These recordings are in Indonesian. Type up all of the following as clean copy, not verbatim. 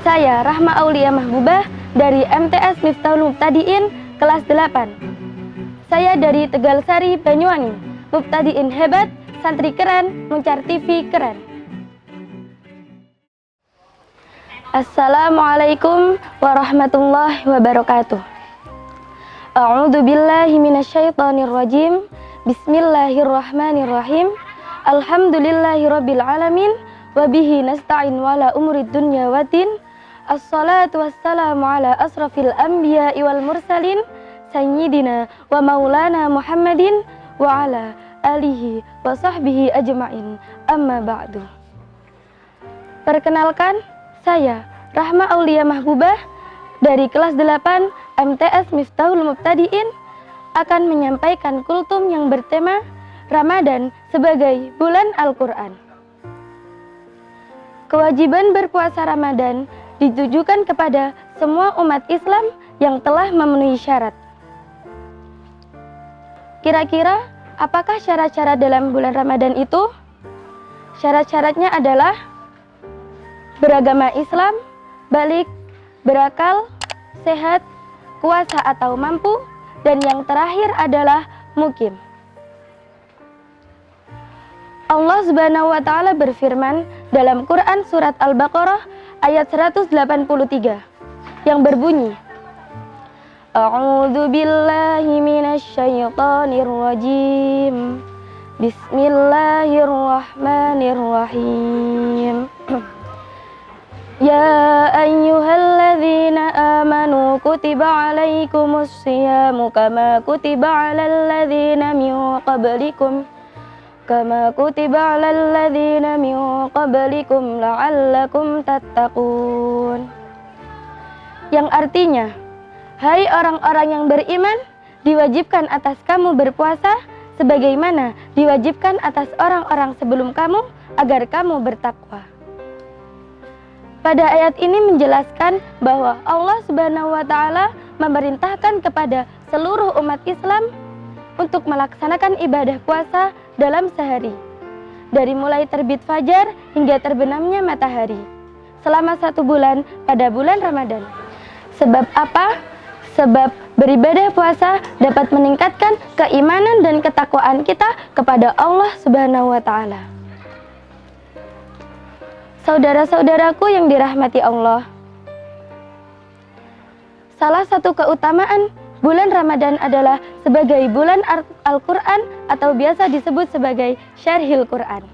Saya Rahma Aulia Mahbubah dari MTS Miftahul Mubtadiin kelas 8. Saya dari Tegalsari, Banyuwangi. Mubtadiin hebat, santri keren, Muncar TV keren. Assalamualaikum warahmatullahi wabarakatuh. A'udzu billahi minasyaitonir rajim. Bismillahirrahmanirrahim. Alhamdulillahirabbil alamin wa bihi nasta'in wala umurid dunya waddin. Assalatu wassalamu ala asrafil anbiya'i wal mursalin sayyidina wa maulana Muhammadin wa ala alihi wa sahbihi ajma'in. Amma ba'du. Perkenalkan, saya Rahma Aulia Mahbubah dari kelas 8 MTS Miftahul Mubtadiin akan menyampaikan kultum yang bertema Ramadan sebagai bulan Al-Quran. Kewajiban berpuasa Ramadan ditujukan kepada semua umat Islam yang telah memenuhi syarat. Kira-kira apakah syarat-syarat dalam bulan Ramadan itu? Syarat-syaratnya adalah beragama Islam, balik, berakal, sehat, kuasa atau mampu, dan yang terakhir adalah mukim. Allah Subhanahu wa Ta'ala berfirman dalam Quran surat Al-Baqarah ayat 183 yang berbunyi, A'udzu billahi minasyaitonir rajim. Bismillahirrahmanirrahim. Ya ayyuhalladzina amanu kutiba alaikumus siyamu kama kutiba alal ladzina min qablikum la'allakum tattaqun. Yang artinya, hai orang-orang yang beriman, diwajibkan atas kamu berpuasa sebagaimana diwajibkan atas orang-orang sebelum kamu agar kamu bertakwa. Pada ayat ini menjelaskan bahwa Allah Subhanahu wa Ta'ala memerintahkan kepada seluruh umat Islam untuk melaksanakan ibadah puasa dalam sehari, dari mulai terbit fajar hingga terbenamnya matahari, selama 1 bulan pada bulan Ramadan. Sebab apa? Sebab beribadah puasa dapat meningkatkan keimanan dan ketakwaan kita kepada Allah Subhanahu wa Ta'ala. Saudara-saudaraku yang dirahmati Allah, salah satu keutamaan bulan Ramadan adalah sebagai bulan Al-Quran atau biasa disebut sebagai Syarhil Quran.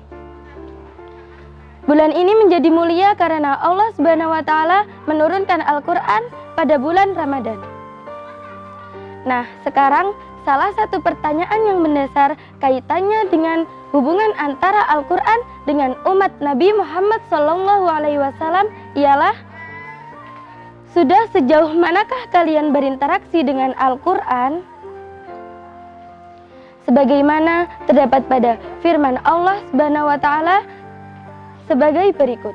Bulan ini menjadi mulia karena Allah Subhanahu wa Ta'ala menurunkan Al-Quran pada bulan Ramadan. Nah, sekarang salah satu pertanyaan yang mendasar kaitannya dengan hubungan antara Al-Quran dengan umat Nabi Muhammad SAW ialah, sudah sejauh manakah kalian berinteraksi dengan Al-Quran? Sebagaimana terdapat pada firman Allah Subhanahu wa Ta'ala sebagai berikut.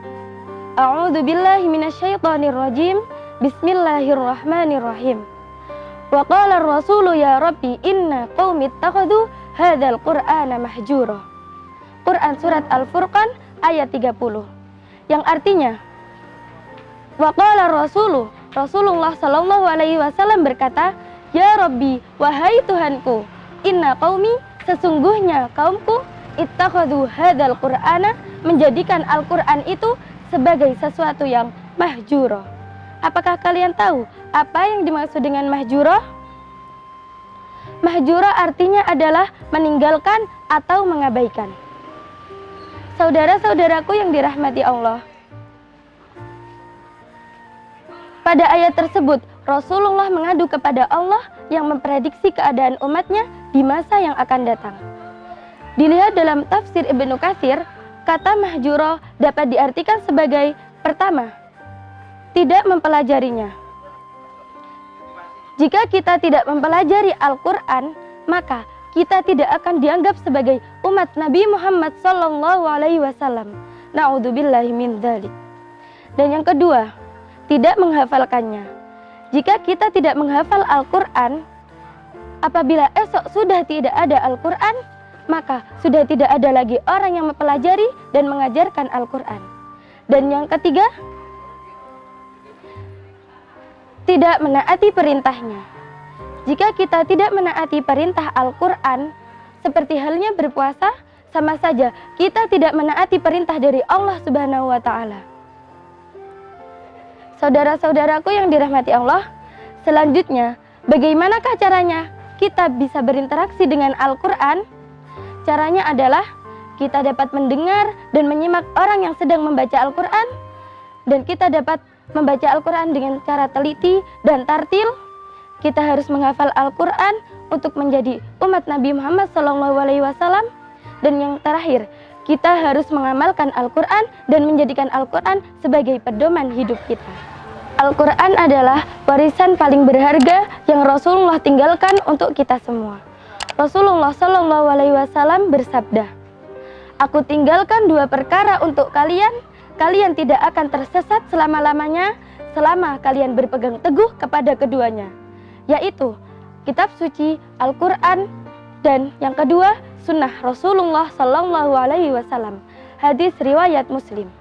A'udzu billahi minasyaitonir rajim. Bismillahirrahmanirrahim. Wa qala ar-rasulu ya rabbi inna qaumi ittakhadhu hadzal qur'ana mahjura. Quran surat Al-Furqan ayat 30. Yang artinya, wa qala ar-rasulu, Rasulullah sallallahu alaihi wasallam berkata, ya rabbi, wahai Tuhanku, inna qaumi, sesungguhnya kaumku, ittakhadhu hadzal qur'ana, menjadikan Al-Quran itu sebagai sesuatu yang mahjura. Apakah kalian tahu apa yang dimaksud dengan mahjura? Mahjura artinya adalah meninggalkan atau mengabaikan. Saudara-saudaraku yang dirahmati Allah, pada ayat tersebut Rasulullah mengadu kepada Allah yang memprediksi keadaan umatnya di masa yang akan datang. Dilihat dalam tafsir Ibnu Katsir, kata mahjura dapat diartikan sebagai pertama, tidak mempelajarinya. Jika kita tidak mempelajari Al-Quran, maka kita tidak akan dianggap sebagai umat Nabi Muhammad SAW. Na'udzubillahi min dzalik. Dan yang kedua, tidak menghafalkannya. Jika kita tidak menghafal Al-Quran, apabila esok sudah tidak ada Al-Quran, maka sudah tidak ada lagi orang yang mempelajari dan mengajarkan Al-Quran. Dan yang ketiga, tidak menaati perintahnya. Jika kita tidak menaati perintah Al-Quran, seperti halnya berpuasa, sama saja kita tidak menaati perintah dari Allah Subhanahu wa Ta'ala. Saudara-saudaraku yang dirahmati Allah, selanjutnya, bagaimanakah caranya kita bisa berinteraksi dengan Al-Quran? Caranya adalah kita dapat mendengar dan menyimak orang yang sedang membaca Al-Quran, dan kita dapat membaca Al-Quran dengan cara teliti dan tartil. Kita harus menghafal Al-Quran untuk menjadi umat Nabi Muhammad SAW. Dan yang terakhir, kita harus mengamalkan Al-Quran dan menjadikan Al-Quran sebagai pedoman hidup kita. Al-Quran adalah warisan paling berharga yang Rasulullah tinggalkan untuk kita semua. Rasulullah SAW bersabda, "Aku tinggalkan 2 perkara untuk kalian, kalian tidak akan tersesat selama-lamanya selama kalian berpegang teguh kepada keduanya, yaitu kitab suci Al-Quran dan yang kedua sunnah Rasulullah SAW." Hadis riwayat Muslim.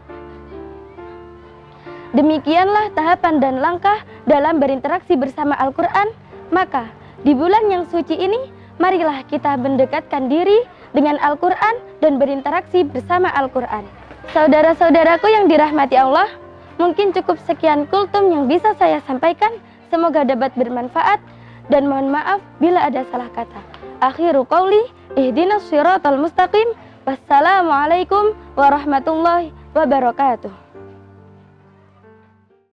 Demikianlah tahapan dan langkah dalam berinteraksi bersama Al-Quran. Maka di bulan yang suci ini, marilah kita mendekatkan diri dengan Al-Quran dan berinteraksi bersama Al-Quran. Saudara-saudaraku yang dirahmati Allah, mungkin cukup sekian kultum yang bisa saya sampaikan. Semoga dapat bermanfaat dan mohon maaf bila ada salah kata. Akhiru qauli, ihdinas siratal mustaqim. Wassalamualaikum warahmatullahi wabarakatuh.